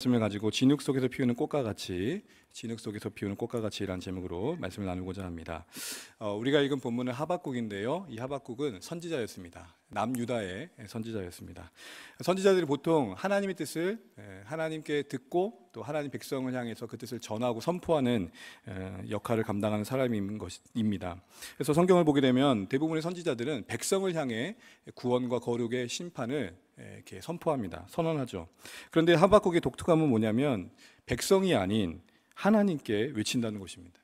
말씀을 가지고 진흙 속에서 피우는 꽃과 같이, 진흙 속에서 피우는 꽃과 같이라는 제목으로 말씀을 나누고자 합니다. 우리가 읽은 본문은 하박국인데요, 이 하박국은 선지자였습니다. 남유다의 선지자였습니다. 선지자들이 보통 하나님의 뜻을 하나님께 듣고 또 하나님 백성을 향해서 그 뜻을 전하고 선포하는 역할을 감당하는 사람입니다. 그래서 성경을 보게 되면 대부분의 선지자들은 백성을 향해 구원과 거룩의 심판을 이렇게 선포합니다. 선언하죠. 그런데 하박국의 독특함은 뭐냐면 백성이 아닌 하나님께 외친다는 것입니다.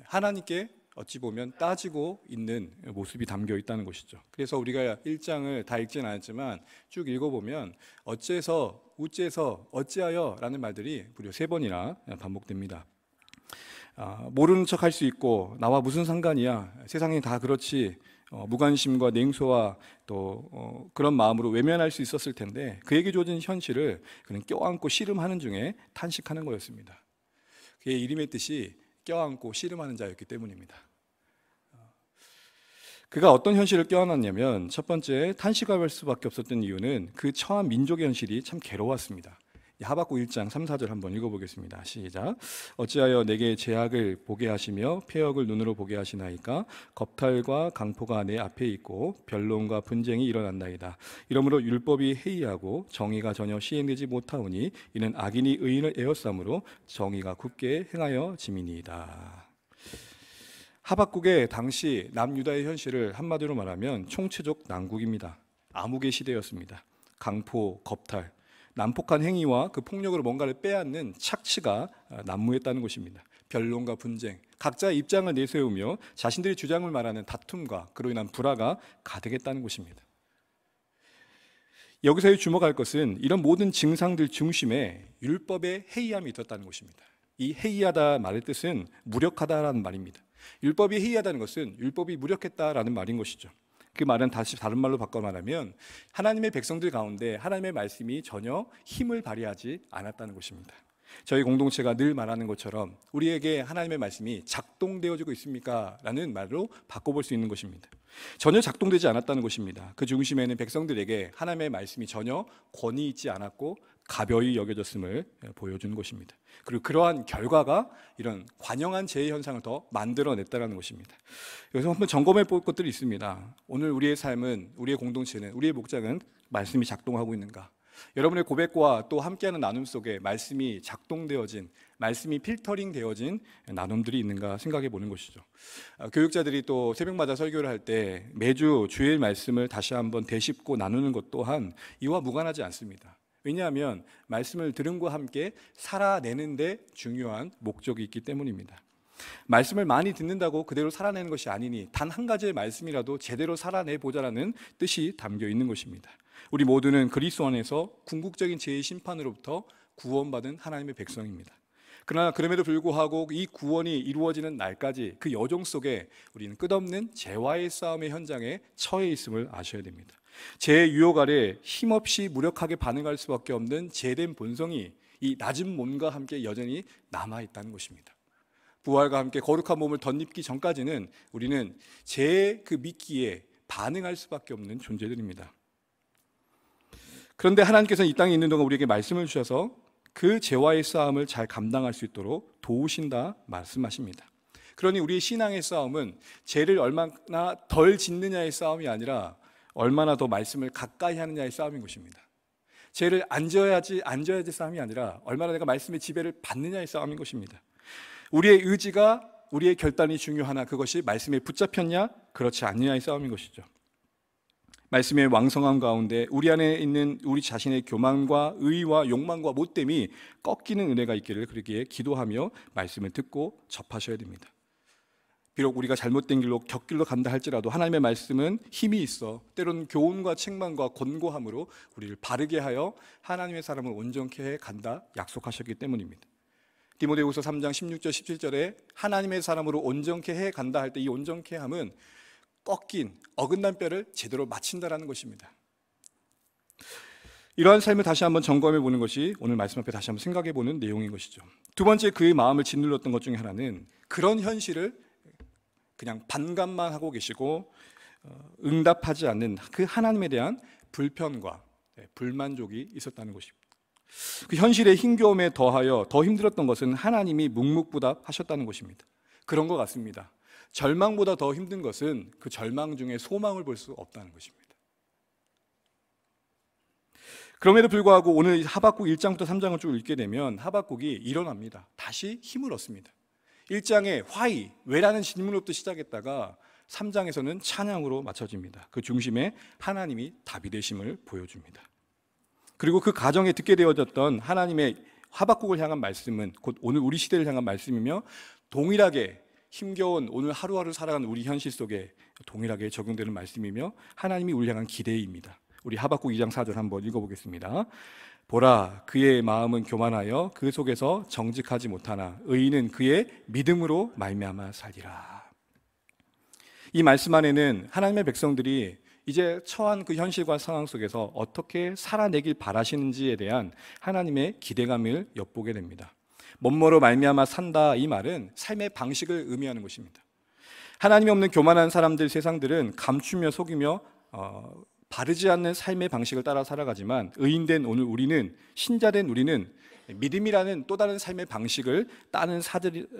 하나님께 어찌 보면 따지고 있는 모습이 담겨 있다는 것이죠. 그래서 우리가 1장을 다 읽지는 않았지만 쭉 읽어보면 어째서, 우째서, 어찌하여 라는 말들이 무려 3번이나 반복됩니다. 모르는 척 할 수 있고 나와 무슨 상관이야, 세상이 다 그렇지, 무관심과 냉소와 또 그런 마음으로 외면할 수 있었을 텐데 그에게 주어진 현실을 그는 껴안고 씨름하는 중에 탄식하는 거였습니다. 그의 이름의 뜻이 껴안고 씨름하는 자였기 때문입니다. 그가 어떤 현실을 껴안았냐면, 첫 번째, 탄식할 수밖에 없었던 이유는 그 처한 민족의 현실이 참 괴로웠습니다. 하박국 1장 3, 4절 한번 읽어보겠습니다. 시작. 어찌하여 내게 제약을 보게 하시며 폐역을 눈으로 보게 하시나이까? 겁탈과 강포가 내 앞에 있고 변론과 분쟁이 일어난다이다. 이러므로 율법이 해이하고 정의가 전혀 시행되지 못하오니 이는 악인이 의인을 에워싸므로 정의가 굳게 행하여 짐이니이다. 하박국의 당시 남유다의 현실을 한마디로 말하면 총체적 난국입니다. 암흑의 시대였습니다. 강포, 겁탈, 난폭한 행위와 그 폭력으로 뭔가를 빼앗는 착취가 난무했다는 것입니다. 변론과 분쟁, 각자의 입장을 내세우며 자신들의 주장을 말하는 다툼과 그로 인한 불화가 가득했다는 것입니다. 여기서 주목할 것은 이런 모든 증상들 중심에 율법의 해이함이 있었다는 것입니다. 이 해이하다 말의 뜻은 무력하다라는 말입니다. 율법이 해이하다는 것은 율법이 무력했다라는 말인 것이죠. 그 말은 다시 다른 말로 바꿔 말하면 하나님의 백성들 가운데 하나님의 말씀이 전혀 힘을 발휘하지 않았다는 것입니다. 저희 공동체가 늘 말하는 것처럼 우리에게 하나님의 말씀이 작동되어지고 있습니까? 라는 말로 바꿔볼 수 있는 것입니다. 전혀 작동되지 않았다는 것입니다. 그 중심에는 백성들에게 하나님의 말씀이 전혀 권위 있지 않았고 가벼이 여겨졌음을 보여주는 것입니다. 그리고 그러한 결과가 이런 관영한 재해 현상을 더 만들어냈다는 것입니다. 여기서 한번 점검해 볼 것들이 있습니다. 오늘 우리의 삶은, 우리의 공동체는, 우리의 목장은 말씀이 작동하고 있는가? 여러분의 고백과 또 함께하는 나눔 속에 말씀이 작동되어진, 말씀이 필터링 되어진 나눔들이 있는가 생각해 보는 것이죠. 교육자들이 또 새벽마다 설교를 할 때 매주 주일 말씀을 다시 한번 되짚고 나누는 것 또한 이와 무관하지 않습니다. 왜냐하면 말씀을 들음과 함께 살아내는 데 중요한 목적이 있기 때문입니다. 말씀을 많이 듣는다고 그대로 살아내는 것이 아니니 단 한 가지의 말씀이라도 제대로 살아내보자라는 뜻이 담겨 있는 것입니다. 우리 모두는 그리스도 안에서 궁극적인 죄의 심판으로부터 구원받은 하나님의 백성입니다. 그러나 그럼에도 불구하고 이 구원이 이루어지는 날까지 그 여정 속에 우리는 끝없는 죄와의 싸움의 현장에 처해 있음을 아셔야 됩니다. 죄의 유혹 아래 힘없이 무력하게 반응할 수밖에 없는 죄된 본성이 이 낮은 몸과 함께 여전히 남아있다는 것입니다. 부활과 함께 거룩한 몸을 덧입기 전까지는 우리는 죄의 그 미끼에 반응할 수밖에 없는 존재들입니다. 그런데 하나님께서는 이 땅에 있는 동안 우리에게 말씀을 주셔서 그 죄와의 싸움을 잘 감당할 수 있도록 도우신다 말씀하십니다. 그러니 우리의 신앙의 싸움은 죄를 얼마나 덜 짓느냐의 싸움이 아니라 얼마나 더 말씀을 가까이 하느냐의 싸움인 것입니다. 죄를 안 져야지 싸움이 아니라 얼마나 내가 말씀의 지배를 받느냐의 싸움인 것입니다. 우리의 의지가, 우리의 결단이 중요하나 그것이 말씀에 붙잡혔냐 그렇지 않느냐의 싸움인 것이죠. 말씀의 왕성함 가운데 우리 안에 있는 우리 자신의 교만과 의와 욕망과 못됨이 꺾이는 은혜가 있기를 그러기에 기도하며 말씀을 듣고 접하셔야 됩니다. 비록 우리가 잘못된 길로 곁길로 간다 할지라도 하나님의 말씀은 힘이 있어 때로는 교훈과 책망과 권고함으로 우리를 바르게 하여 하나님의 사람을 온전케 해 간다 약속하셨기 때문입니다. 디모데후서 3장 16절 17절에 하나님의 사람으로 온전케 해 간다 할 때 이 온전케 함은 꺾인 어긋난 뼈를 제대로 맞춘다라는 것입니다. 이러한 삶을 다시 한번 점검해 보는 것이 오늘 말씀 앞에 다시 한번 생각해 보는 내용인 것이죠. 두 번째 그의 마음을 짓눌렀던 것 중에 하나는 그런 현실을 그냥 반감만 하고 계시고 응답하지 않는 그 하나님에 대한 불편과 불만족이 있었다는 것입니다. 그 현실의 힘겨움에 더하여 더 힘들었던 것은 하나님이 묵묵부답하셨다는 것입니다. 그런 것 같습니다. 절망보다 더 힘든 것은 그 절망 중에 소망을 볼 수 없다는 것입니다. 그럼에도 불구하고 오늘 하박국 1장부터 3장을 쭉 읽게 되면 하박국이 일어납니다. 다시 힘을 얻습니다. 1장에 화이, 왜라는 질문으로부터 시작했다가 3장에서는 찬양으로 맞춰집니다. 그 중심에 하나님이 답이 되심을 보여줍니다. 그리고 그 가정에 듣게 되어졌던 하나님의 하박국을 향한 말씀은 곧 오늘 우리 시대를 향한 말씀이며 동일하게 힘겨운 오늘 하루하루 살아가는 우리 현실 속에 동일하게 적용되는 말씀이며 하나님이 우리 향한 기대입니다. 우리 하박국 2장 4절 한번 읽어보겠습니다. 보라, 그의 마음은 교만하여 그 속에서 정직하지 못하나 의인은 그의 믿음으로 말미암아 살리라. 이 말씀 안에는 하나님의 백성들이 이제 처한 그 현실과 상황 속에서 어떻게 살아내길 바라시는지에 대한 하나님의 기대감을 엿보게 됩니다. 뭐뭐로 말미암아 산다, 이 말은 삶의 방식을 의미하는 것입니다. 하나님이 없는 교만한 사람들, 세상들은 감추며 속이며 바르지 않는 삶의 방식을 따라 살아가지만 의인된 오늘 우리는, 신자된 우리는 믿음이라는 또 다른 삶의 방식을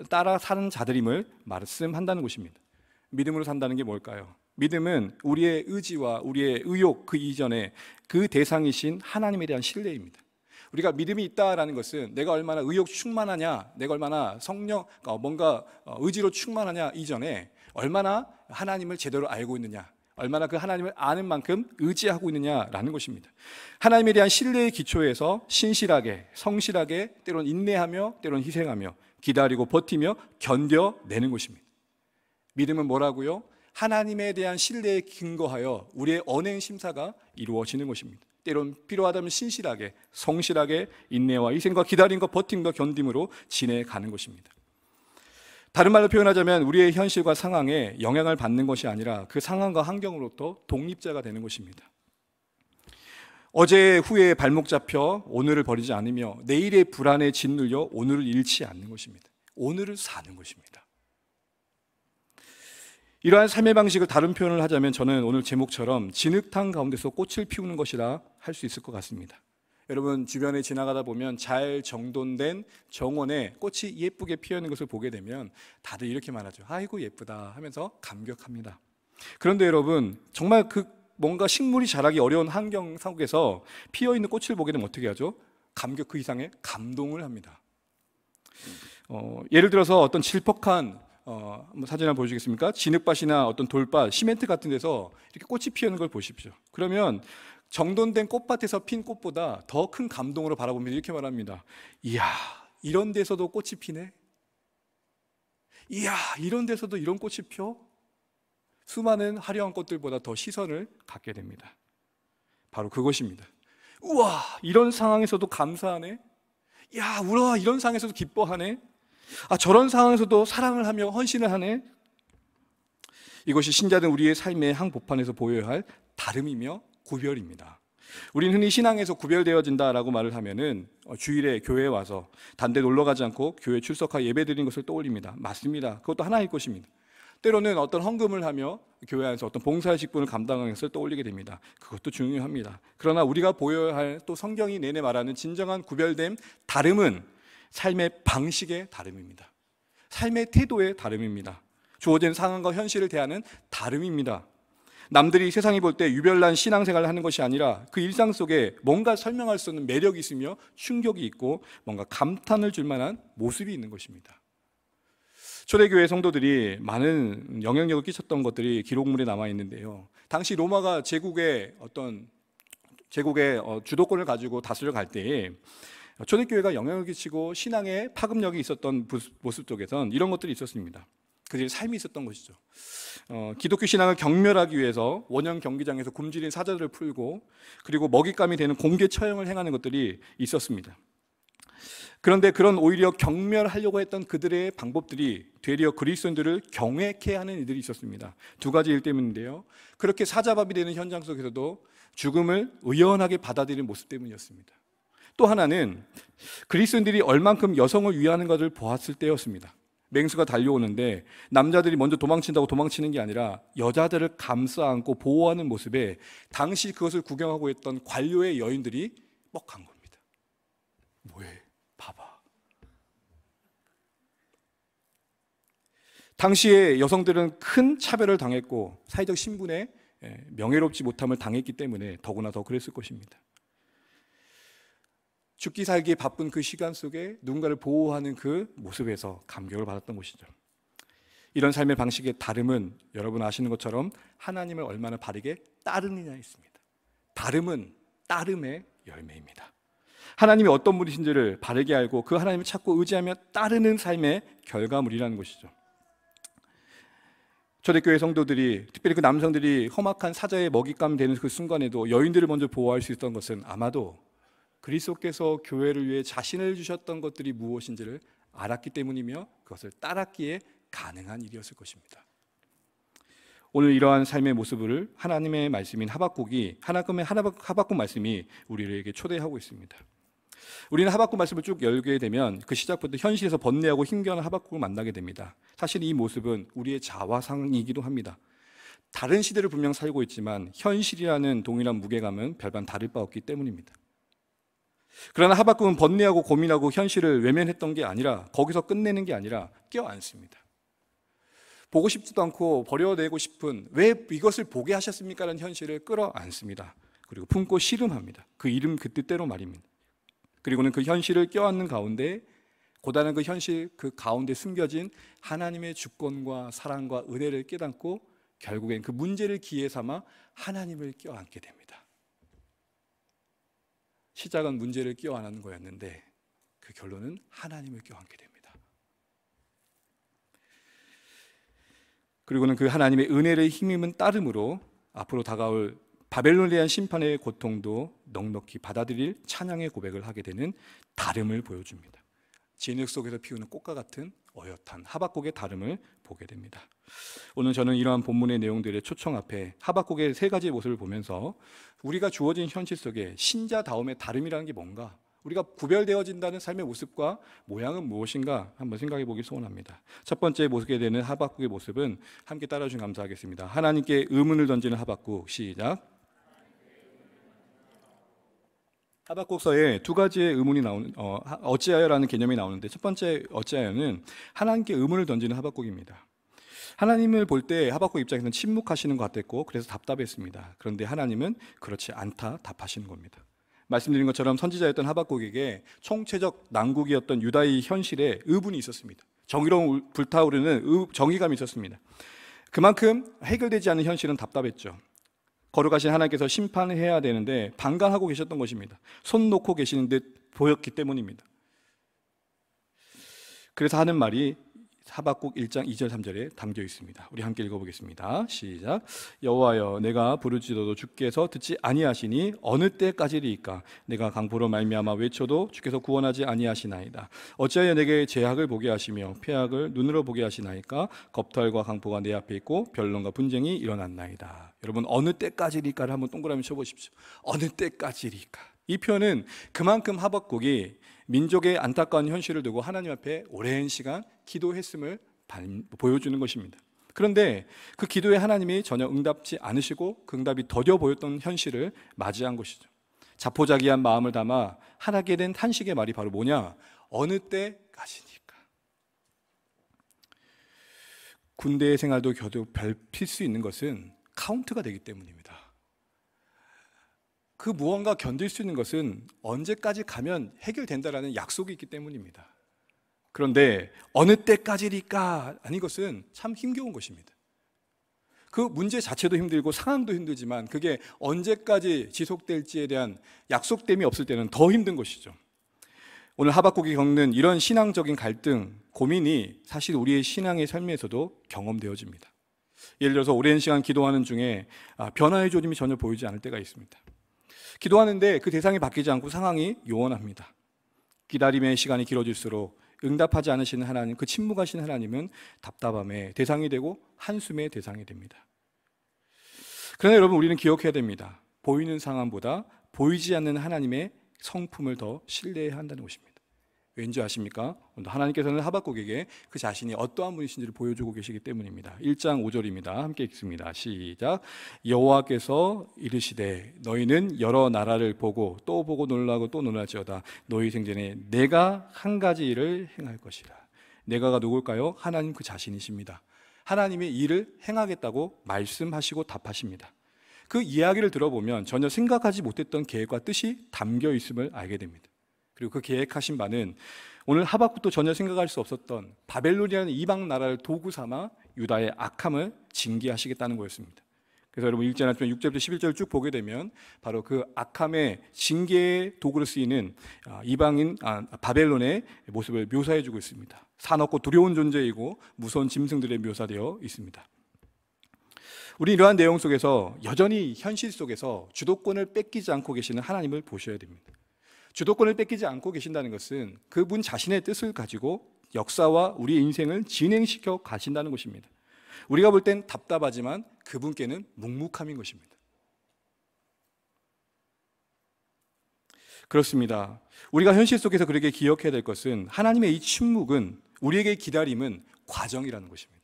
따라 사는 자들임을 말씀한다는 것입니다. 믿음으로 산다는 게 뭘까요? 믿음은 우리의 의지와 우리의 의욕 그 이전에 그 대상이신 하나님에 대한 신뢰입니다. 우리가 믿음이 있다라는 것은 내가 얼마나 의욕 충만하냐, 내가 얼마나 성령, 뭔가 의지로 충만하냐 이전에 얼마나 하나님을 제대로 알고 있느냐, 얼마나 그 하나님을 아는 만큼 의지하고 있느냐라는 것입니다. 하나님에 대한 신뢰의 기초에서 신실하게, 성실하게, 때로는 인내하며 때로는 희생하며 기다리고 버티며 견뎌내는 것입니다. 믿음은 뭐라고요? 하나님에 대한 신뢰에 근거하여 우리의 언행 심사가 이루어지는 것입니다. 때론 필요하다면 신실하게, 성실하게 인내와 희생과 기다림과 버팀과 견딤으로 지내가는 것입니다. 다른 말로 표현하자면 우리의 현실과 상황에 영향을 받는 것이 아니라 그 상황과 환경으로부터 독립자가 되는 것입니다. 어제의 후회에 발목 잡혀 오늘을 버리지 않으며 내일의 불안에 짓눌려 오늘을 잃지 않는 것입니다. 오늘을 사는 것입니다. 이러한 삶의 방식을 다른 표현을 하자면 저는 오늘 제목처럼 진흙탕 가운데서 꽃을 피우는 것이라 할 수 있을 것 같습니다. 여러분 주변에 지나가다 보면 잘 정돈된 정원에 꽃이 예쁘게 피어있는 것을 보게 되면 다들 이렇게 말하죠. 아이고 예쁘다 하면서 감격합니다. 그런데 여러분 정말 그 뭔가 식물이 자라기 어려운 환경 속에서 피어있는 꽃을 보게 되면 어떻게 하죠? 감격 그 이상의 감동을 합니다. 예를 들어서 어떤 질퍽한 한번 사진 한번 보여주시겠습니까? 진흙밭이나 어떤 돌밭, 시멘트 같은 데서 이렇게 꽃이 피우는 걸 보십시오. 그러면 정돈된 꽃밭에서 핀 꽃보다 더 큰 감동으로 바라보면서 이렇게 말합니다. 이야, 이런 데서도 꽃이 피네? 이야, 이런 데서도 이런 꽃이 펴? 수많은 화려한 꽃들보다 더 시선을 갖게 됩니다. 바로 그것입니다. 우와, 이런 상황에서도 감사하네? 야, 우와, 이런 상황에서도 기뻐하네? 아, 저런 상황에서도 사랑을 하며 헌신을 하네? 이것이 신자된 우리의 삶의 한복판에서 보여야 할 다름이며 구별입니다. 우리는 흔히 신앙에서 구별되어진다라고 말을 하면은 주일에 교회에 와서 단대 놀러 가지 않고 교회 출석하여 예배 드리는 것을 떠올립니다. 맞습니다. 그것도 하나일 것입니다. 때로는 어떤 헌금을 하며 교회 안에서 어떤 봉사의 직분을 감당하는 것을 떠올리게 됩니다. 그것도 중요합니다. 그러나 우리가 보여야 할 또 성경이 내내 말하는 진정한 구별됨, 다름은 삶의 방식의 다름입니다. 삶의 태도의 다름입니다. 주어진 상황과 현실을 대하는 다름입니다. 남들이 세상이 볼 때 유별난 신앙생활을 하는 것이 아니라 그 일상 속에 뭔가 설명할 수 없는 매력이 있으며 충격이 있고 뭔가 감탄을 줄 만한 모습이 있는 것입니다. 초대교회 성도들이 많은 영향력을 끼쳤던 것들이 기록물에 남아 있는데요. 당시 로마가 제국의 주도권을 가지고 다스려 갈 때에 초대교회가 영향을 끼치고 신앙에 파급력이 있었던 모습 속에선 이런 것들이 있었습니다. 그들의 삶이 있었던 것이죠. 기독교 신앙을 경멸하기 위해서 원형 경기장에서 굶주린 사자들을 풀고 그리고 먹잇감이 되는 공개 처형을 행하는 것들이 있었습니다. 그런데 그런 오히려 경멸하려고 했던 그들의 방법들이 되려 그리스도인들을 경외케 하는 일들이 있었습니다. 두 가지 일 때문인데요. 그렇게 사자밥이 되는 현장 속에서도 죽음을 의연하게 받아들이는 모습 때문이었습니다. 또 하나는 그리스도인들이 얼만큼 여성을 위하는 것을 보았을 때였습니다. 맹수가 달려오는데 남자들이 먼저 도망친다고 도망치는 게 아니라 여자들을 감싸 안고 보호하는 모습에 당시 그것을 구경하고 있던 관료의 여인들이 뻑한 겁니다. 뭐해? 봐봐. 당시에 여성들은 큰 차별을 당했고 사회적 신분에 명예롭지 못함을 당했기 때문에 더구나 더 그랬을 것입니다. 죽기 살기에 바쁜 그 시간 속에 누군가를 보호하는 그 모습에서 감격을 받았던 것이죠. 이런 삶의 방식의 다름은 여러분 아시는 것처럼 하나님을 얼마나 바르게 따르느냐에 있습니다. 다름은 따름의 열매입니다. 하나님이 어떤 분이신지를 바르게 알고 그 하나님을 찾고 의지하며 따르는 삶의 결과물이라는 것이죠. 초대교회 성도들이, 특별히 그 남성들이 험악한 사자의 먹잇감 되는 그 순간에도 여인들을 먼저 보호할 수 있었던 것은 아마도 그리스도께서 교회를 위해 자신을 주셨던 것들이 무엇인지를 알았기 때문이며 그것을 따랐기에 가능한 일이었을 것입니다. 오늘 이러한 삶의 모습을 하나님의 말씀인 하박국이, 하나님의 하박국 말씀이 우리에게 초대하고 있습니다. 우리는 하박국 말씀을 쭉 열게 되면 그 시작부터 현실에서 번뇌하고 힘겨운 하박국을 만나게 됩니다. 사실 이 모습은 우리의 자화상이기도 합니다. 다른 시대를 분명 살고 있지만 현실이라는 동일한 무게감은 별반 다를 바 없기 때문입니다. 그러나 하박국은 번뇌하고 고민하고 현실을 외면했던 게 아니라, 거기서 끝내는 게 아니라 껴안습니다. 보고 싶지도 않고 버려내고 싶은, 왜 이것을 보게 하셨습니까? 라는 현실을 끌어안습니다. 그리고 품고 씨름합니다. 그 이름 그 뜻대로 말입니다. 그리고는 그 현실을 껴안는 가운데, 고단한 그 현실 그 가운데 숨겨진 하나님의 주권과 사랑과 은혜를 깨닫고 결국엔 그 문제를 기회 삼아 하나님을 껴안게 됩니다. 시작은 문제를 껴안는 거였는데 그 결론은 하나님을 껴안게 됩니다. 그리고는 그 하나님의 은혜를 힘입은 따름으로 앞으로 다가올 바벨론에 대한 심판의 고통도 넉넉히 받아들일 찬양의 고백을 하게 되는 다름을 보여줍니다. 진흙 속에서 피우는 꽃과 같은 어엿한 하박국의 다름을 보게 됩니다. 오늘 저는 이러한 본문의 내용들의 초청 앞에 하박국의 세 가지의 모습을 보면서 우리가 주어진 현실 속에 신자다움의 다름이라는 게 뭔가, 우리가 구별되어진다는 삶의 모습과 모양은 무엇인가 한번 생각해 보기 소원합니다. 첫 번째 보게 되는 하박국의 모습은 함께 따라주시면 감사하겠습니다. 하나님께 의문을 던지는 하박국. 시작. 하박국서에 두 가지의 의문이 나오는 어찌하여라는 개념이 나오는데, 첫 번째 어찌하여는 하나님께 의문을 던지는 하박국입니다. 하나님을 볼 때 하박국 입장에서는 침묵하시는 것 같았고 그래서 답답했습니다. 그런데 하나님은 그렇지 않다 답하시는 겁니다. 말씀드린 것처럼 선지자였던 하박국에게 총체적 난국이었던 유다의 현실에 의분이 있었습니다. 정의로 불타오르는 정의감이 있었습니다. 그만큼 해결되지 않는 현실은 답답했죠. 거룩하신 하나님께서 심판을 해야 되는데 방관하고 계셨던 것입니다. 손 놓고 계시는 듯 보였기 때문입니다. 그래서 하는 말이 하박국 1장 2절 3절에 담겨 있습니다. 우리 함께 읽어보겠습니다. 시작. 여호와여, 내가 부르짖어도 주께서 듣지 아니하시니 어느 때까지리이까? 내가 강포로 말미암아 외쳐도 주께서 구원하지 아니하시나이다. 어찌하여 내게 제약을 보게 하시며 폐악을 눈으로 보게 하시나이까? 겁탈과 강포가 내 앞에 있고 변론과 분쟁이 일어났나이다. 여러분, 어느 때까지리까를 한번 동그라미 쳐보십시오. 어느 때까지리까? 이 표현은 그만큼 하박국이 민족의 안타까운 현실을 두고 하나님 앞에 오랜 시간 기도했음을 보여주는 것입니다. 그런데 그 기도에 하나님이 전혀 응답지 않으시고 그 응답이 더뎌 보였던 현실을 맞이한 것이죠. 자포자기한 마음을 담아 하나게 된 탄식의 말이 바로 뭐냐? 어느 때까지니까. 군대 생활도 겨우 밟힐 수 있는 것은 카운트가 되기 때문입니다. 그 무언가 견딜 수 있는 것은 언제까지 가면 해결된다라는 약속이 있기 때문입니다. 그런데 어느 때까지일까? 아니, 것은 참 힘겨운 것입니다. 그 문제 자체도 힘들고 상황도 힘들지만 그게 언제까지 지속될지에 대한 약속됨이 없을 때는 더 힘든 것이죠. 오늘 하박국이 겪는 이런 신앙적인 갈등, 고민이 사실 우리의 신앙의 삶에서도 경험되어집니다. 예를 들어서 오랜 시간 기도하는 중에 변화의 조짐이 전혀 보이지 않을 때가 있습니다. 기도하는데 그 대상이 바뀌지 않고 상황이 요원합니다. 기다림의 시간이 길어질수록 응답하지 않으시는 하나님, 그 침묵하신 하나님은 답답함의 대상이 되고 한숨의 대상이 됩니다. 그러나 여러분, 우리는 기억해야 됩니다. 보이는 상황보다 보이지 않는 하나님의 성품을 더 신뢰해야 한다는 것입니다. 왠지 아십니까? 오늘 하나님께서는 하박국에게 그 자신이 어떠한 분이신지를 보여주고 계시기 때문입니다. 1장 5절입니다. 함께 읽습니다. 시작. 여호와께서 이르시되 너희는 여러 나라를 보고 또 보고 놀라고 또 놀랄지어다. 너희 생전에 내가 한 가지 일을 행할 것이라. 내가가 누굴까요? 하나님 그 자신이십니다. 하나님의 일을 행하겠다고 말씀하시고 답하십니다. 그 이야기를 들어보면 전혀 생각하지 못했던 계획과 뜻이 담겨 있음을 알게 됩니다. 그리고 그 계획하신 바는 오늘 하박국도 전혀 생각할 수 없었던 바벨론이라는 이방 나라를 도구 삼아 유다의 악함을 징계하시겠다는 거였습니다. 그래서 여러분 1장 6절부터 11절을 쭉 보게 되면 바로 그 악함의 징계의 도구로 쓰이는 이방인 바벨론의 모습을 묘사해 주고 있습니다. 사납고 두려운 존재이고 무서운 짐승들에 묘사되어 있습니다. 우리 이러한 내용 속에서 여전히 현실 속에서 주도권을 뺏기지 않고 계시는 하나님을 보셔야 됩니다. 주도권을 뺏기지 않고 계신다는 것은 그분 자신의 뜻을 가지고 역사와 우리의 인생을 진행시켜 가신다는 것입니다. 우리가 볼 땐 답답하지만 그분께는 묵묵함인 것입니다. 그렇습니다. 우리가 현실 속에서 그렇게 기억해야 될 것은 하나님의 이 침묵은, 우리에게 기다림은 과정이라는 것입니다.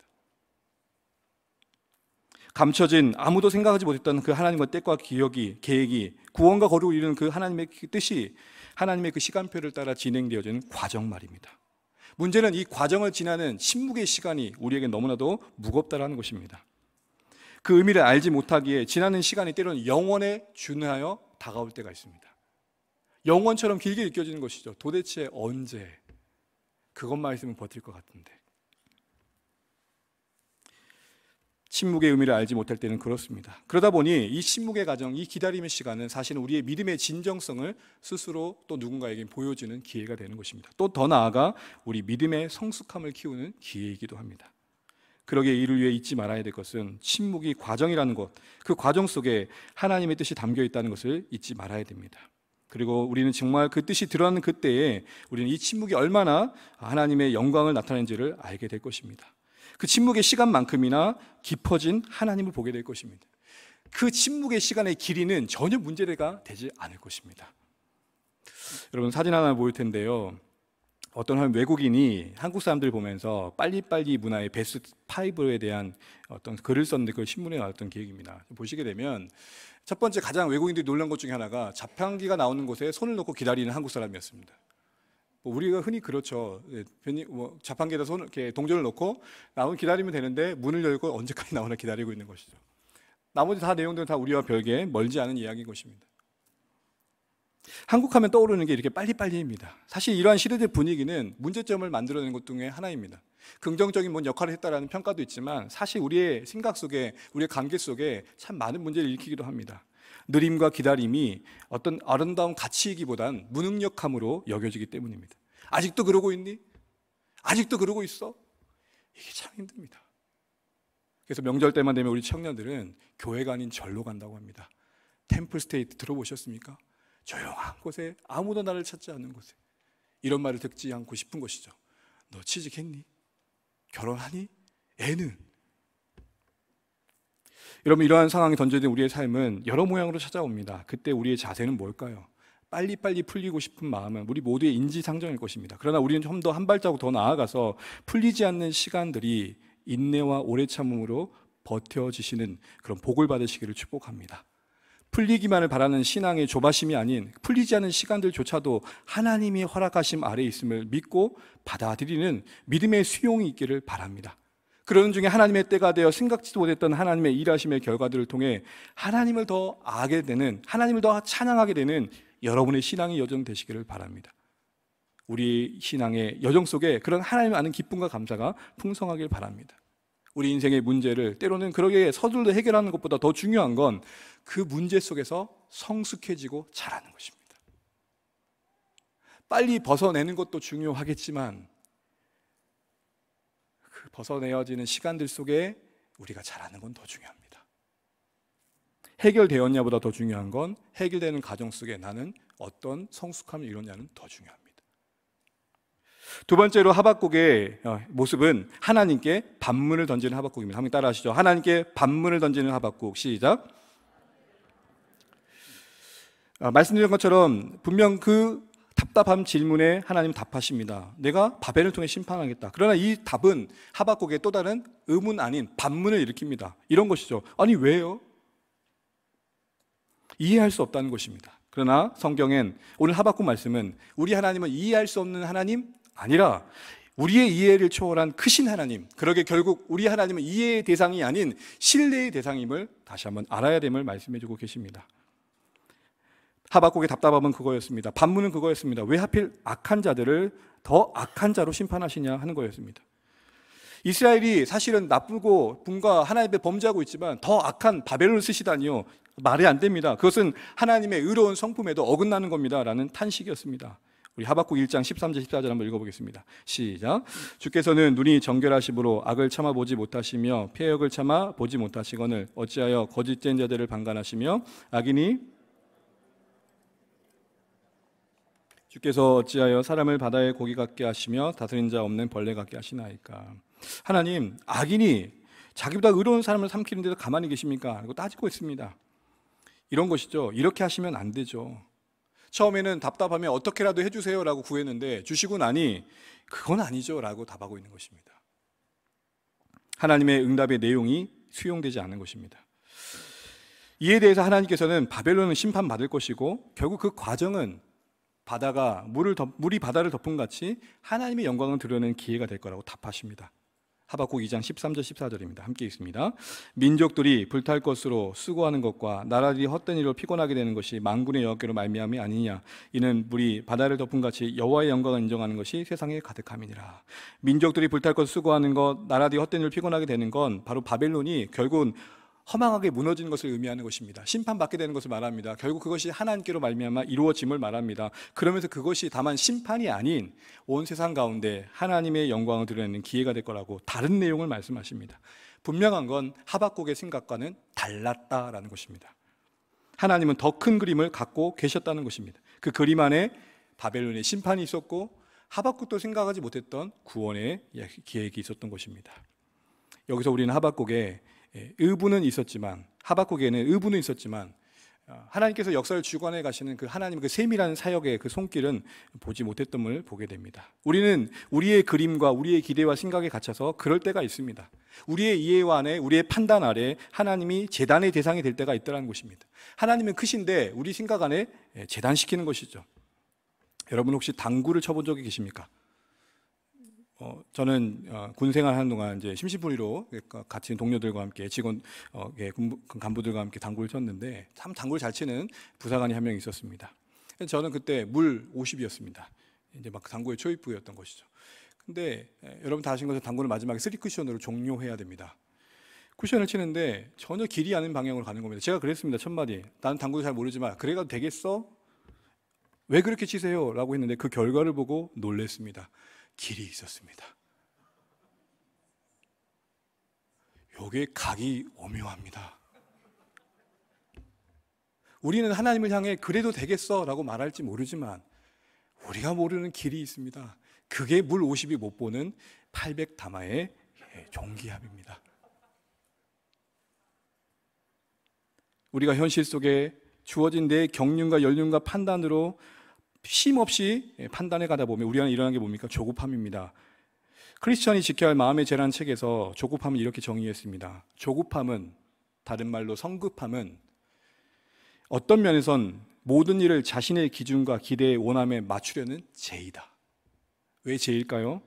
감춰진 아무도 생각하지 못했던 그 하나님과 때과 계획이 구원과 거룩을 이루는 그 하나님의 뜻이 하나님의 그 시간표를 따라 진행되어지는 과정 말입니다. 문제는 이 과정을 지나는 침묵의 시간이 우리에게 너무나도 무겁다라는 것입니다. 그 의미를 알지 못하기에 지나는 시간이 때로는 영원에 준하여 다가올 때가 있습니다. 영원처럼 길게 느껴지는 것이죠. 도대체 언제? 그것만 있으면 버틸 것 같은데. 침묵의 의미를 알지 못할 때는 그렇습니다. 그러다 보니 이 침묵의 과정, 이 기다림의 시간은 사실은 우리의 믿음의 진정성을 스스로 또 누군가에게 보여주는 기회가 되는 것입니다. 또 더 나아가 우리 믿음의 성숙함을 키우는 기회이기도 합니다. 그러기에 이를 위해 잊지 말아야 될 것은 침묵이 과정이라는 것, 그 과정 속에 하나님의 뜻이 담겨 있다는 것을 잊지 말아야 됩니다. 그리고 우리는 정말 그 뜻이 드러나는 그때에 우리는 이 침묵이 얼마나 하나님의 영광을 나타내는지를 알게 될 것입니다. 그 침묵의 시간만큼이나 깊어진 하나님을 보게 될 것입니다. 그 침묵의 시간의 길이는 전혀 문제가 되지 않을 것입니다. 여러분 사진 하나 보일 텐데요. 어떤 한 외국인이 한국 사람들 보면서 빨리빨리 문화의 베스트 5에 대한 어떤 글을 썼는데 그걸 신문에 나왔던 기획입니다. 보시게 되면 첫 번째 가장 외국인들이 놀란 것 중에 하나가 자판기가 나오는 곳에 손을 놓고 기다리는 한국 사람이었습니다. 우리가 흔히 그렇죠. 자판기에다 손을 이렇게 동전을 넣고 나오면 기다리면 되는데 문을 열고 언제까지 나오나 기다리고 있는 것이죠. 나머지 다 내용들은 다 우리와 별개 멀지 않은 이야기인 것입니다. 한국 하면 떠오르는 게 이렇게 빨리빨리입니다. 사실 이러한 시대의 분위기는 문제점을 만들어내는 것 중에 하나입니다. 긍정적인 뭔 역할을 했다라는 평가도 있지만 사실 우리의 생각 속에, 우리의 관계 속에 참 많은 문제를 일으키기도 합니다. 느림과 기다림이 어떤 아름다운 가치이기보단 무능력함으로 여겨지기 때문입니다. 아직도 그러고 있니? 아직도 그러고 있어? 이게 참 힘듭니다. 그래서 명절 때만 되면 우리 청년들은 교회가 아닌 절로 간다고 합니다. 템플 스테이트 들어보셨습니까? 조용한 곳에 아무도 나를 찾지 않는 곳에. 이런 말을 듣지 않고 싶은 것이죠. 너 취직했니? 결혼하니? 애는? 여러분 이러한 상황이 던져진 우리의 삶은 여러 모양으로 찾아옵니다. 그때 우리의 자세는 뭘까요? 빨리빨리 풀리고 싶은 마음은 우리 모두의 인지상정일 것입니다. 그러나 우리는 좀 더 한 발자국 더 나아가서 풀리지 않는 시간들이 인내와 오래 참음으로 버텨지시는 그런 복을 받으시기를 축복합니다. 풀리기만을 바라는 신앙의 조바심이 아닌 풀리지 않는 시간들조차도 하나님이 허락하심 아래에 있음을 믿고 받아들이는 믿음의 수용이 있기를 바랍니다. 그러는 중에 하나님의 때가 되어 생각지도 못했던 하나님의 일하심의 결과들을 통해 하나님을 더 알게 되는, 하나님을 더 찬양하게 되는 여러분의 신앙의 여정 되시기를 바랍니다. 우리 신앙의 여정 속에 그런 하나님을 아는 기쁨과 감사가 풍성하길 바랍니다. 우리 인생의 문제를 때로는 그러게 서둘러 해결하는 것보다 더 중요한 건 그 문제 속에서 성숙해지고 자라는 것입니다. 빨리 벗어내는 것도 중요하겠지만 그 벗어내어지는 시간들 속에 우리가 자라는 건 더 중요합니다. 해결되었냐보다 더 중요한 건 해결되는 과정 속에 나는 어떤 성숙함을 이뤘냐는 더 중요합니다. 두 번째로 하박국의 모습은 하나님께 반문을 던지는 하박국입니다. 한번 따라 하시죠. 하나님께 반문을 던지는 하박국. 시작. 말씀드린 것처럼 분명 그 답답한 질문에 하나님 답하십니다. 내가 바벨을 통해 심판하겠다. 그러나 이 답은 하박국의 또 다른 의문 아닌 반문을 일으킵니다. 이런 것이죠. 아니 왜요? 이해할 수 없다는 것입니다. 그러나 성경엔 오늘 하박국 말씀은 우리 하나님은 이해할 수 없는 하나님 아니라 우리의 이해를 초월한 크신 하나님, 그러게 결국 우리 하나님은 이해의 대상이 아닌 신뢰의 대상임을 다시 한번 알아야 됨을 말씀해 주고 계십니다. 하박국의 답답함은 그거였습니다. 반문은 그거였습니다. 왜 하필 악한 자들을 더 악한 자로 심판하시냐 하는 거였습니다. 이스라엘이 사실은 나쁘고 분과 하나님의 범죄하고 있지만 더 악한 바벨론을 쓰시다니요, 말이 안 됩니다. 그것은 하나님의 의로운 성품에도 어긋나는 겁니다 라는 탄식이었습니다. 우리 하박국 1장 13절 14절 한번 읽어보겠습니다. 시작. 주께서는 눈이 정결하심으로 악을 참아 보지 못하시며 폐역을 참아 보지 못하시거늘 어찌하여 거짓된 자들을 방관하시며 악인이 주께서 어찌하여 사람을 바다의 고기 같게 하시며 다스린 자 없는 벌레 같게 하시나이까. 하나님, 악인이 자기보다 의로운 사람을 삼키는데도 가만히 계십니까? 하고 따지고 있습니다. 이런 것이죠. 이렇게 하시면 안 되죠. 처음에는 답답하면 어떻게라도 해주세요 라고 구했는데 주시고 나니 그건 아니죠 라고 답하고 있는 것입니다. 하나님의 응답의 내용이 수용되지 않는 것입니다. 이에 대해서 하나님께서는 바벨론은 심판받을 것이고 결국 그 과정은 물이 바다를 덮은 같이 하나님의 영광을 드러내는 기회가 될 거라고 답하십니다. 하박국 2장 13절 14절입니다. 함께 읽습니다. 민족들이 불탈 것으로 수고하는 것과 나라들이 헛된 일로 피곤하게 되는 것이 만군의 여호와께로 말미암이 아니냐. 이는 물이 바다를 덮은 같이 여호와의 영광을 인정하는 것이 세상에 가득함이니라. 민족들이 불탈 것을 수고하는 것, 나라들이 헛된 일로 피곤하게 되는 건 바로 바벨론이 결국은 허망하게 무너지는 것을 의미하는 것입니다. 심판받게 되는 것을 말합니다. 결국 그것이 하나님께로 말미암아 이루어짐을 말합니다. 그러면서 그것이 다만 심판이 아닌 온 세상 가운데 하나님의 영광을 드러내는 기회가 될 거라고 다른 내용을 말씀하십니다. 분명한 건 하박국의 생각과는 달랐다라는 것입니다. 하나님은 더 큰 그림을 갖고 계셨다는 것입니다. 그 그림 안에 바벨론의 심판이 있었고 하박국도 생각하지 못했던 구원의 계획이 있었던 것입니다. 여기서 우리는 하박국의 의부는 있었지만, 하박국에는 의부는 있었지만 하나님께서 역사를 주관해 가시는 그 하나님의 그 세밀한 사역의 그 손길은 보지 못했던을 보게 됩니다. 우리는 우리의 그림과 우리의 기대와 생각에 갇혀서 그럴 때가 있습니다. 우리의 이해와 안에, 우리의 판단 아래 하나님이 제단의 대상이 될 때가 있다는 것입니다. 하나님은 크신데 우리 생각 안에 제단시키는 것이죠. 여러분 혹시 당구를 쳐본 적이 계십니까? 저는 군 생활하는 동안 이제 심심풀이로 같이 동료들과 함께 직원 간부들과 함께 당구를 쳤는데 참 당구를 잘 치는 부사관이 한 명 있었습니다. 저는 그때 물 50이었습니다. 이제 막 당구의 초입부였던 것이죠. 근데 여러분 다 아신 것처럼 당구는 마지막에 3쿠션으로 종료해야 됩니다. 쿠션을 치는데 전혀 길이 않은 방향으로 가는 겁니다. 제가 그랬습니다. 첫마디. 나는 당구도 잘 모르지만 그래 가도 되겠어? 왜 그렇게 치세요? 라고 했는데 그 결과를 보고 놀랬습니다. 길이 있었습니다. 요게 각이 오묘합니다. 우리는 하나님을 향해 그래도 되겠어 라고 말할지 모르지만 우리가 모르는 길이 있습니다. 그게 물 50이 못 보는 800다마의 종기합입니다. 우리가 현실 속에 주어진 내 경륜과 연륜과 판단으로 쉼없이 판단해 가다 보면 우리 안에 일어나는 게 뭡니까? 조급함입니다. 크리스천이 지켜야 할 마음의 재란 책에서 조급함을 이렇게 정의했습니다. 조급함은, 다른 말로 성급함은 어떤 면에선 모든 일을 자신의 기준과 기대의 원함에 맞추려는 죄이다. 왜 죄일까요?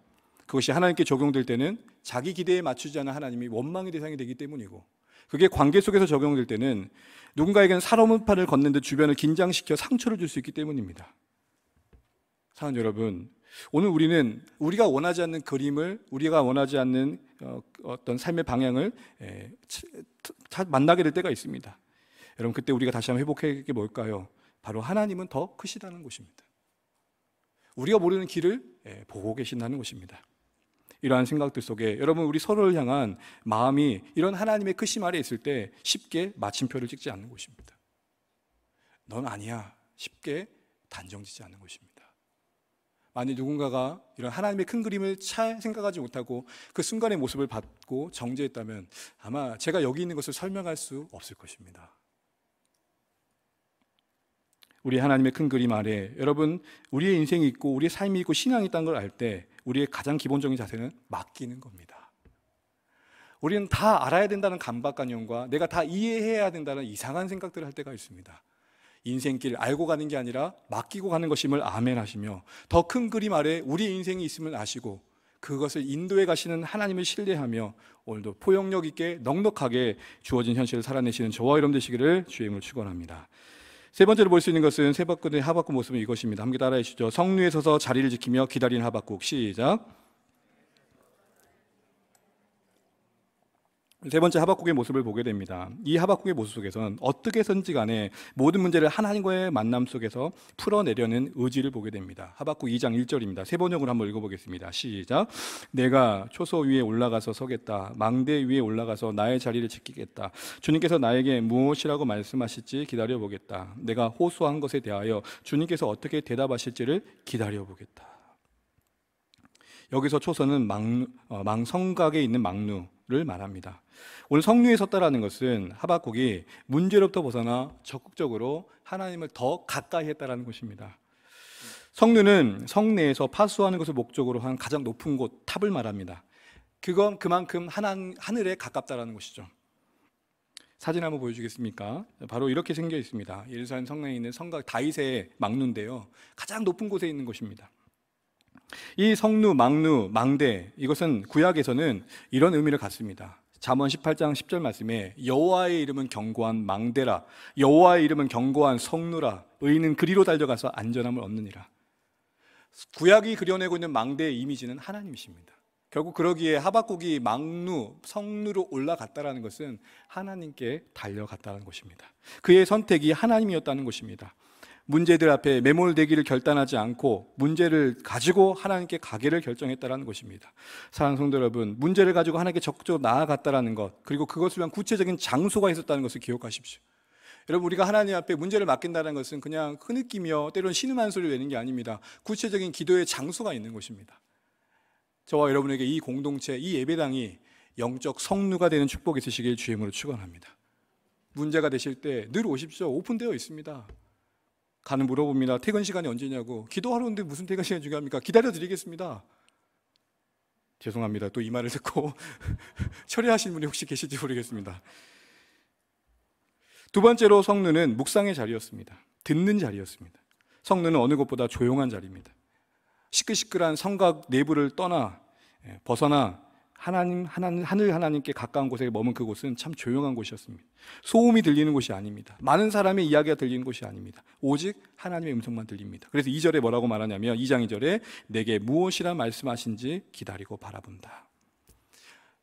그것이 하나님께 적용될 때는 자기 기대에 맞추지 않은 하나님이 원망의 대상이 되기 때문이고, 그게 관계 속에서 적용될 때는 누군가에게는 살아오는 판을 걷는데 주변을 긴장시켜 상처를 줄 수 있기 때문입니다. 사랑하는 여러분, 오늘 우리는 우리가 원하지 않는 그림을, 우리가 원하지 않는 어떤 삶의 방향을 만나게 될 때가 있습니다. 여러분, 그때 우리가 다시 한번 회복해야 게 뭘까요? 바로 하나님은 더 크시다는 것입니다. 우리가 모르는 길을 보고 계신다는 것입니다. 이러한 생각들 속에 여러분, 우리 서로를 향한 마음이 이런 하나님의 크심 아래 있을 때 쉽게 마침표를 찍지 않는 것입니다. 넌 아니야 쉽게 단정짓지 않는 것입니다. 만약 누군가가 이런 하나님의 큰 그림을 잘 생각하지 못하고 그 순간의 모습을 받고 정죄했다면 아마 제가 여기 있는 것을 설명할 수 없을 것입니다. 우리 하나님의 큰 그림 아래 여러분 우리의 인생이 있고 우리의 삶이 있고 신앙이 있다는 걸 알 때 우리의 가장 기본적인 자세는 맡기는 겁니다. 우리는 다 알아야 된다는 강박관념과 내가 다 이해해야 된다는 이상한 생각들을 할 때가 있습니다. 인생길 알고 가는 게 아니라 맡기고 가는 것임을 아멘 하시며 더 큰 그림 아래 우리의 인생이 있음을 아시고 그것을 인도해 가시는 하나님을 신뢰하며 오늘도 포용력 있게 넉넉하게 주어진 현실을 살아내시는 저와 여러분 되시기를 주의 이름으로 축원합니다. 세 번째로 볼 수 있는 것은 하박국의 모습은 이것입니다. 함께 따라해 주시죠. 성루에 서서 자리를 지키며 기다리는 하박국. 시작. 세 번째 하박국의 모습을 보게 됩니다. 이 하박국의 모습 속에서는 어떻게 해서든지 간에 모든 문제를 하나님과의 만남 속에서 풀어내려는 의지를 보게 됩니다. 하박국 2장 1절입니다. 세 번역으로 한번 읽어보겠습니다. 시작. 내가 초소 위에 올라가서 서겠다. 망대 위에 올라가서 나의 자리를 지키겠다. 주님께서 나에게 무엇이라고 말씀하실지 기다려보겠다. 내가 호소한 것에 대하여 주님께서 어떻게 대답하실지를 기다려보겠다. 여기서 초소는 성곽에 있는 망루를 말합니다. 오늘 성류에 섰다라는 것은 하박국이 문제로부터 벗어나 적극적으로 하나님을 더 가까이 했다라는 것입니다. 성류는 성내에서 파수하는 것을 목적으로 한 가장 높은 곳, 탑을 말합니다. 그건 그만큼 하늘에 가깝다라는 것이죠. 사진 한번 보여주겠습니까? 바로 이렇게 생겨 있습니다. 예루살렘 성내에 있는 성곽 다윗의 망루인데요, 가장 높은 곳에 있는 곳입니다. 이 성루, 망루, 망대, 이것은 구약에서는 이런 의미를 갖습니다. 잠언 18장 10절 말씀에 여호와의 이름은 견고한 망대라, 여호와의 이름은 견고한 성루라, 의인은 그리로 달려가서 안전함을 얻느니라. 구약이 그려내고 있는 망대의 이미지는 하나님이십니다. 결국 그러기에 하박국이 망루, 성루로 올라갔다는 것은 하나님께 달려갔다는 것입니다. 그의 선택이 하나님이었다는 것입니다. 문제들 앞에 매몰되기를 결단하지 않고 문제를 가지고 하나님께 가기를 결정했다는 것입니다. 사랑하는 성도 여러분, 문제를 가지고 하나님께 적극적으로 나아갔다는 것, 그리고 그것을 위한 구체적인 장소가 있었다는 것을 기억하십시오. 여러분, 우리가 하나님 앞에 문제를 맡긴다는 것은 그냥 흐느끼며 때로는 신음한 소리를 내는 게 아닙니다. 구체적인 기도의 장소가 있는 것입니다. 저와 여러분에게 이 공동체, 이 예배당이 영적 성루가 되는 축복이 있으시길 주의 이름으로 축원합니다. 문제가 되실 때 늘 오십시오. 오픈되어 있습니다. 가는 물어봅니다. 퇴근 시간이 언제냐고. 기도하러 오는데 무슨 퇴근 시간이 중요합니까? 기다려드리겠습니다. 죄송합니다. 또 이 말을 듣고 철회하신 분이 혹시 계실지 모르겠습니다. 두 번째로 성루는 묵상의 자리였습니다. 듣는 자리였습니다. 성루는 어느 곳보다 조용한 자리입니다. 시끌시끌한 성곽 내부를 벗어나 하늘 하나님께 가까운 곳에 머문 그곳은 참 조용한 곳이었습니다. 소음이 들리는 곳이 아닙니다. 많은 사람의 이야기가 들리는 곳이 아닙니다. 오직 하나님의 음성만 들립니다. 그래서 2절에 뭐라고 말하냐면 2장 2절에 내게 무엇이라 말씀하신지 기다리고 바라본다.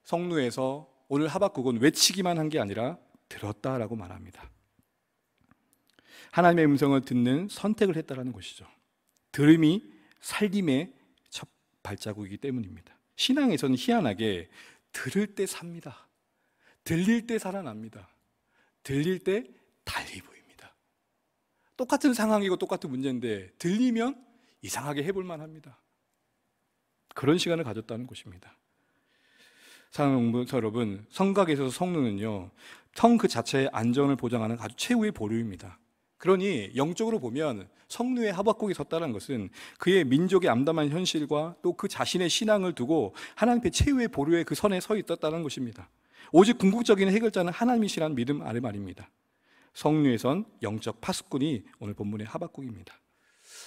성루에서 오늘 하박국은 외치기만 한 게 아니라 들었다라고 말합니다. 하나님의 음성을 듣는 선택을 했다라는 것이죠. 들음이 살림의 첫 발자국이기 때문입니다. 신앙에서는 희한하게 들을 때 삽니다. 들릴 때 살아납니다. 들릴 때 달리 보입니다. 똑같은 상황이고 똑같은 문제인데 들리면 이상하게 해볼 만합니다. 그런 시간을 가졌다는 것입니다. 사랑하는 여러분, 성곽에 있어서 성루는요, 성 그 자체의 안전을 보장하는 아주 최후의 보루입니다. 그러니 영적으로 보면 성루에 하박국이 섰다는 것은 그의 민족의 암담한 현실과 또 그 자신의 신앙을 두고 하나님 앞에 최후의 보루의 그 선에 서 있었다는 것입니다. 오직 궁극적인 해결자는 하나님이시라는 믿음 아래 말입니다. 성루에선 영적 파수꾼이 오늘 본문의 하박국입니다.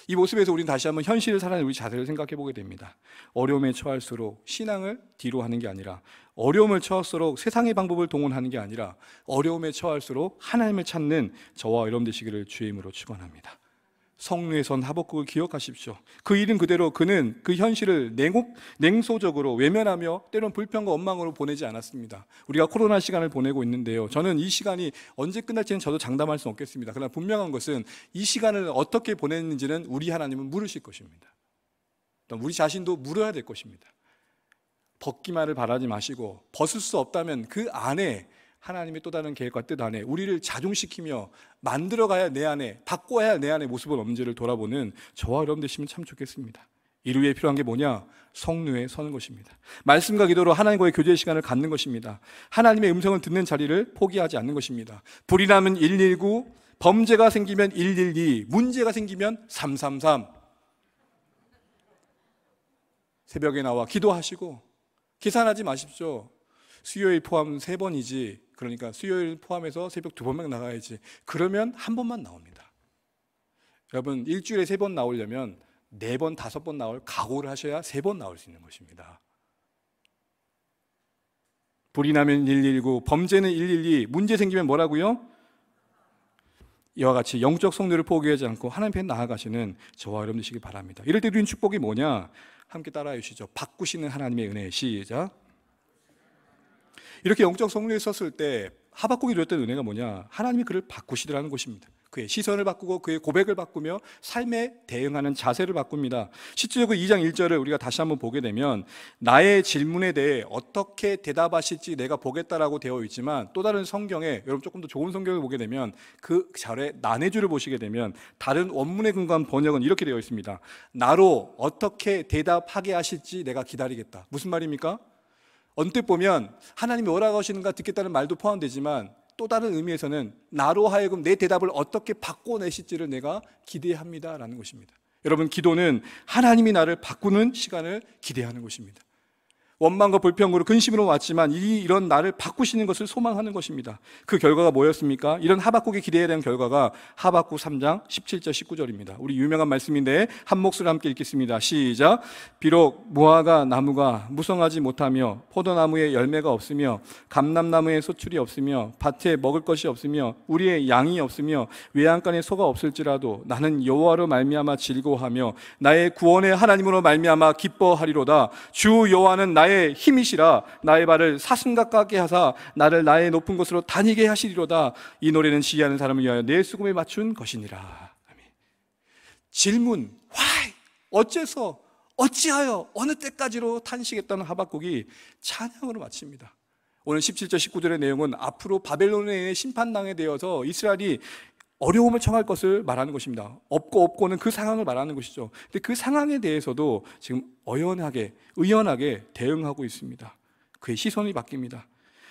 이 모습에서 우리는 다시 한번 현실을 살아내는 우리 자세를 생각해 보게 됩니다. 어려움에 처할수록 신앙을 뒤로 하는 게 아니라, 어려움을 처할수록 세상의 방법을 동원하는 게 아니라, 어려움에 처할수록 하나님을 찾는 저와 여러분 되시기를 주의 이름으로 축원합니다. 성루에 선 하박국을 기억하십시오. 그 이름 그대로 그는 그 현실을 냉소적으로 외면하며 때론 불평과 원망으로 보내지 않았습니다. 우리가 코로나 시간을 보내고 있는데요, 저는 이 시간이 언제 끝날지는 저도 장담할 수는 없겠습니다. 그러나 분명한 것은 이 시간을 어떻게 보냈는지는 우리 하나님은 물으실 것입니다. 우리 자신도 물어야 될 것입니다. 벗기만을 바라지 마시고 벗을 수 없다면 그 안에 하나님의 또 다른 계획과 뜻 안에 우리를 자중시키며 만들어가야 내 안에, 바꿔야 내 안에 모습은 없는지를 돌아보는 저와 여러분 되시면 참 좋겠습니다. 이를 위해 필요한 게 뭐냐? 성루에 서는 것입니다. 말씀과 기도로 하나님과의 교제 시간을 갖는 것입니다. 하나님의 음성을 듣는 자리를 포기하지 않는 것입니다. 불이 나면 119, 범죄가 생기면 112, 문제가 생기면 333. 새벽에 나와 기도하시고 계산하지 마십시오. 수요일 포함 3번이지. 그러니까 수요일 포함해서 새벽 2번만 나가야지. 그러면 한 번만 나옵니다. 여러분, 일주일에 3번 나오려면 4번, 5번 나올 각오를 하셔야 3번 나올 수 있는 것입니다. 불이 나면 119, 범죄는 112, 문제 생기면 뭐라고요? 이와 같이 영적 성도를 포기하지 않고 하나님 편에 나아가시는 저와 여러분 되시길 바랍니다. 이럴 때 누린 축복이 뭐냐? 함께 따라해 주시죠. 바꾸시는 하나님의 은혜. 시작. 이렇게 영적 성령이 썼을 때 하박국이 누렸던 은혜가 뭐냐? 하나님이 그를 바꾸시더라는 것입니다. 그의 시선을 바꾸고 그의 고백을 바꾸며 삶에 대응하는 자세를 바꿉니다. 실제로 2장 1절을 우리가 다시 한번 보게 되면 나의 질문에 대해 어떻게 대답하실지 내가 보겠다라고 되어 있지만, 또 다른 성경에, 여러분 조금 더 좋은 성경을 보게 되면 그 절에 난해주를 보시게 되면 다른 원문에 근거한 번역은 이렇게 되어 있습니다. 나로 어떻게 대답하게 하실지 내가 기다리겠다. 무슨 말입니까? 언뜻 보면 하나님이 뭐라고 하시는가 듣겠다는 말도 포함되지만, 또 다른 의미에서는 나로 하여금 내 대답을 어떻게 바꿔내실지를 내가 기대합니다라는 것입니다. 여러분, 기도는 하나님이 나를 바꾸는 시간을 기대하는 것입니다. 원망과 불평으로 근심으로 왔지만 이런 나를 바꾸시는 것을 소망하는 것입니다. 그 결과가 뭐였습니까? 이런 하박국이 기대해야 되는 결과가 하박국 3장 17절 19절입니다. 우리 유명한 말씀인데 한 목소리로 함께 읽겠습니다. 시작. 비록 무화과 나무가 무성하지 못하며 포도나무에 열매가 없으며 감람나무에 소출이 없으며 밭에 먹을 것이 없으며 우리의 양이 없으며 외양간에 소가 없을지라도 나는 여호와로 말미암아 즐거워하며 나의 구원의 하나님으로 말미암아 기뻐하리로다. 주 여호와는 나의 힘이시라. 나의 발을 사슴 가깝게 하사 나를 나의 높은 곳으로 다니게 하시리로다. 이 노래는 지혜하는 사람을 위하여 내 수금에 맞춘 것이니라. 아멘. 질문, why? 어째서, 어찌하여, 어느 때까지로 탄식했던 하박국이 찬양으로 마칩니다. 오늘 17절 19절의 내용은 앞으로 바벨론의 심판당에 되어서 이스라엘이 어려움을 청할 것을 말하는 것입니다. 없고는 그 상황을 말하는 것이죠. 근데 그 상황에 대해서도 지금 의연하게 대응하고 있습니다. 그의 시선이 바뀝니다.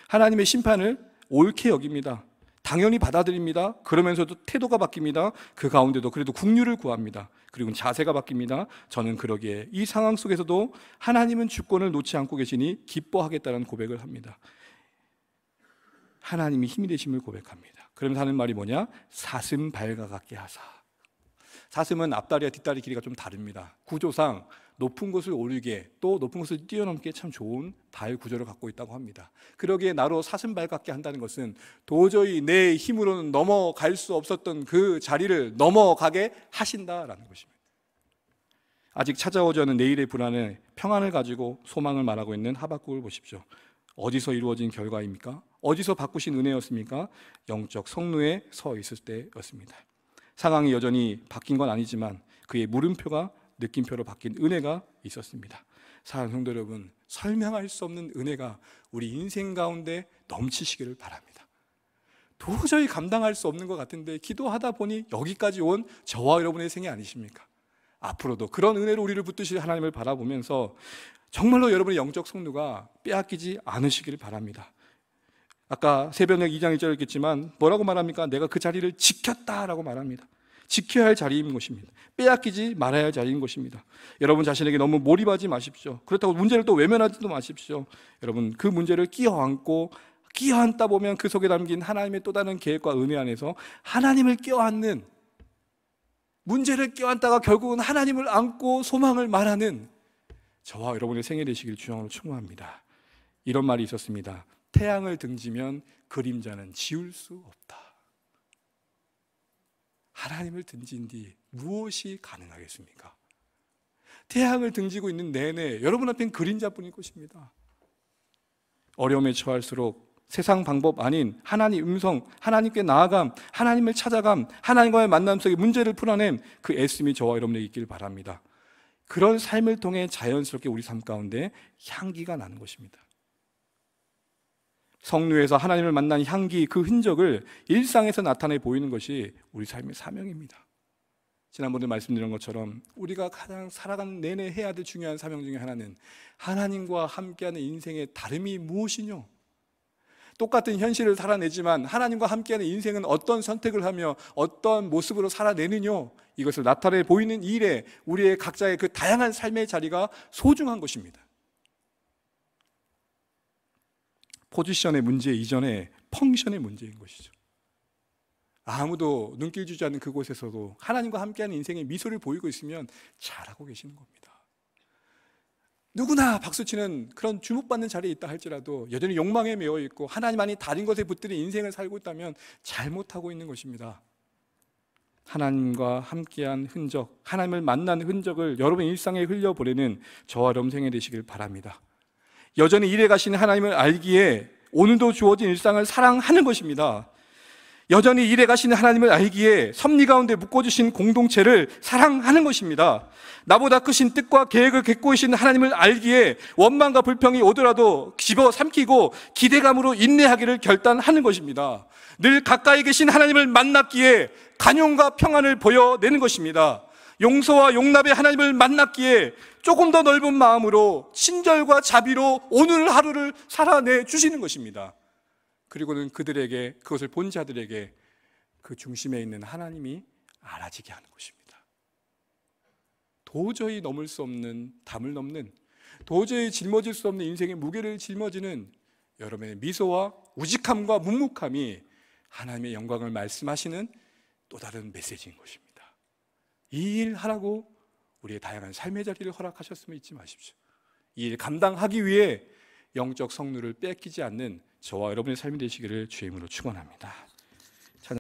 하나님의 심판을 옳게 여깁니다. 당연히 받아들입니다. 그러면서도 태도가 바뀝니다. 그 가운데도 그래도 긍휼을 구합니다. 그리고 자세가 바뀝니다. 저는 그러기에 이 상황 속에서도 하나님은 주권을 놓지 않고 계시니 기뻐하겠다는 고백을 합니다. 하나님이 힘이 되심을 고백합니다. 그러면서 하는 말이 뭐냐? 사슴 발과 같게 하사. 사슴은 앞다리와 뒷다리 길이가 좀 다릅니다. 구조상 높은 곳을 오르게, 또 높은 곳을 뛰어넘게 참 좋은 발 구조를 갖고 있다고 합니다. 그러기에 나로 사슴 발 같게 한다는 것은 도저히 내 힘으로는 넘어갈 수 없었던 그 자리를 넘어가게 하신다라는 것입니다. 아직 찾아오지 않은 내일의 불안에 평안을 가지고 소망을 말하고 있는 하박국을 보십시오. 어디서 이루어진 결과입니까? 어디서 바꾸신 은혜였습니까? 영적 성루에 서 있을 때였습니다. 상황이 여전히 바뀐 건 아니지만 그의 물음표가 느낌표로 바뀐 은혜가 있었습니다. 사랑하는 성도 여러분, 설명할 수 없는 은혜가 우리 인생 가운데 넘치시기를 바랍니다. 도저히 감당할 수 없는 것 같은데 기도하다 보니 여기까지 온 저와 여러분의 생애 아니십니까? 앞으로도 그런 은혜로 우리를 붙드실 하나님을 바라보면서 정말로 여러분의 영적 성루가 빼앗기지 않으시기를 바랍니다. 아까 새벽녘 2장 1절을 읽겠지만 뭐라고 말합니까? 내가 그 자리를 지켰다라고 말합니다. 지켜야 할 자리인 것입니다. 빼앗기지 말아야 할 자리인 것입니다. 여러분 자신에게 너무 몰입하지 마십시오. 그렇다고 문제를 또 외면하지도 마십시오. 여러분 그 문제를 끼어안다 보면 그 속에 담긴 하나님의 또 다른 계획과 은혜 안에서 하나님을 껴안는, 문제를 껴안다가 결국은 하나님을 안고 소망을 말하는 저와 여러분의 생애 되시길 주영으로 축원합니다. 이런 말이 있었습니다. 태양을 등지면 그림자는 지울 수 없다. 하나님을 등진 뒤 무엇이 가능하겠습니까? 태양을 등지고 있는 내내 여러분 앞엔 그림자뿐일 것입니다. 어려움에 처할수록 세상 방법 아닌 하나님 음성, 하나님께 나아감, 하나님을 찾아감, 하나님과의 만남 속에 문제를 풀어낸 그 애씀이 저와 여러분에게 있길 바랍니다. 그런 삶을 통해 자연스럽게 우리 삶 가운데 향기가 나는 것입니다. 성루에서 하나님을 만난 향기, 그 흔적을 일상에서 나타내 보이는 것이 우리 삶의 사명입니다. 지난번에 말씀드린 것처럼 우리가 가장 살아가는 내내 해야 될 중요한 사명 중에 하나는 하나님과 함께하는 인생의 다름이 무엇이뇨? 똑같은 현실을 살아내지만 하나님과 함께하는 인생은 어떤 선택을 하며 어떤 모습으로 살아내느냐, 이것을 나타내 보이는 일에 우리의 각자의 그 다양한 삶의 자리가 소중한 것입니다. 포지션의 문제 이전에 펑션의 문제인 것이죠. 아무도 눈길 주지 않는 그곳에서도 하나님과 함께하는 인생의 미소를 보이고 있으면 잘하고 계시는 겁니다. 누구나 박수치는 그런 주목받는 자리에 있다 할지라도 여전히 욕망에 매여 있고 하나님만이 다른 것에 붙들린 인생을 살고 있다면 잘못하고 있는 것입니다. 하나님과 함께한 흔적, 하나님을 만난 흔적을 여러분 일상에 흘려보내는 저와 여러분 생애 되시길 바랍니다. 여전히 일해 가시는 하나님을 알기에 오늘도 주어진 일상을 사랑하는 것입니다. 여전히 일해 가시는 하나님을 알기에 섭리 가운데 묶어주신 공동체를 사랑하는 것입니다. 나보다 크신 뜻과 계획을 갖고 계신 하나님을 알기에 원망과 불평이 오더라도 집어삼키고 기대감으로 인내하기를 결단하는 것입니다. 늘 가까이 계신 하나님을 만났기에 간용과 평안을 보여내는 것입니다. 용서와 용납의 하나님을 만났기에 조금 더 넓은 마음으로 친절과 자비로 오늘 하루를 살아내 주시는 것입니다. 그리고는 그들에게, 그것을 본 자들에게 그 중심에 있는 하나님이 알아지게 하는 것입니다. 도저히 넘을 수 없는, 담을 넘는, 도저히 짊어질 수 없는 인생의 무게를 짊어지는 여러분의 미소와 우직함과 묵묵함이 하나님의 영광을 말씀하시는 또 다른 메시지인 것입니다. 이 일 하라고 우리의 다양한 삶의 자리를 허락하셨음을 잊지 마십시오. 이 일 감당하기 위해 영적 성루를 뺏기지 않는 저와 여러분의 삶이 되시기를 주의 이름으로 축원합니다.